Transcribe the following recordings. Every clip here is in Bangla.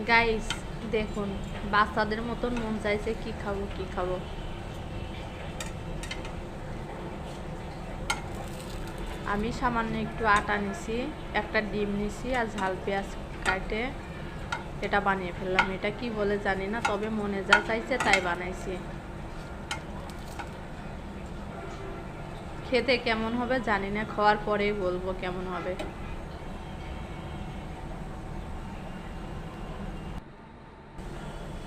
গাইস দেখুন, বাচ্চাদের মতন মন চাইছে কি খাবো কি খাবো। আমি সামান্য একটু আটা নিছি, একটা ডিম নিছি আর ঝাল পেঁয়াজ কাটে এটা বানিয়ে ফেললাম। এটা কি বলে জানি না, তবে মনে যা চাইছে তাই বানাইছি। খেতে কেমন হবে জানি না, খাওয়ার পরেই বলবো কেমন হবে।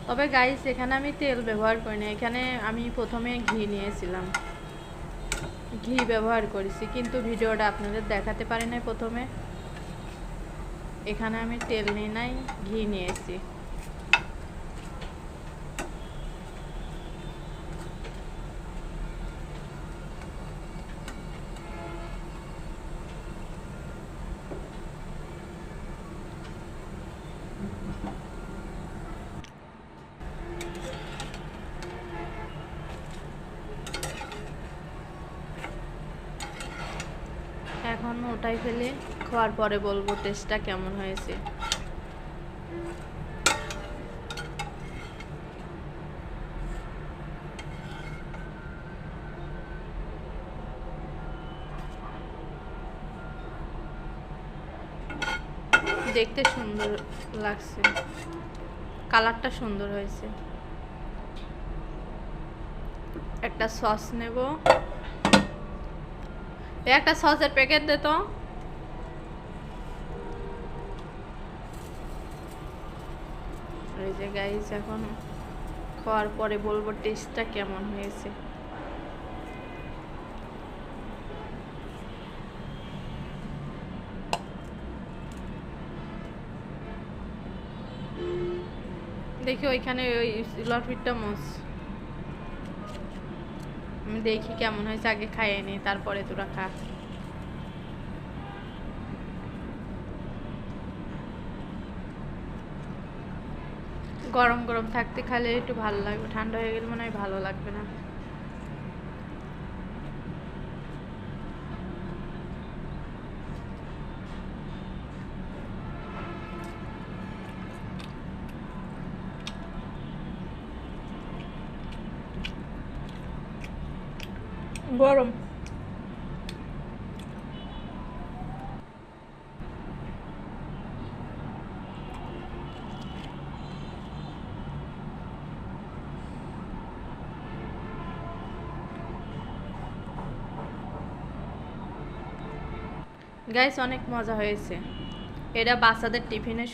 তবে গাইস এখানে আমি তেল ব্যবহার করি না, এখানে আমি প্রথমে ঘি নিয়েছিলাম, ঘি ব্যবহার করেছি, কিন্তু ভিডিওটা আপনাদের দেখাতে পারি নাই। প্রথমে এখানে আমি তেল নিই নাই, ঘি নিয়েছি। এখন ওটাই ফেলে খাওয়ার পরে বলবো টেস্টটা কেমন হয়েছে। দেখতে সুন্দর লাগছে, কালারটা সুন্দর হয়েছে। একটা সস নেব, একটা সসের প্যাকেট দে তো। এই যে গাইস এখন খাওয়ার পরে বলবো টেস্টটা কেমন হয়েছে। দেখি ওইখানে ওই লটপিটটা মোস, আমি দেখি কেমন হয়েছে, আগে খাইয়ে নি তারপরে তোরা খা। গরম গরম থাকতে খালে একটু ভালো লাগবে, ঠান্ডা হয়ে গেলে মনে হয় ভালো লাগবে না। গরম। গাইস অনেক মজা হয়েছে, এটা বাচ্চাদের টিফিনে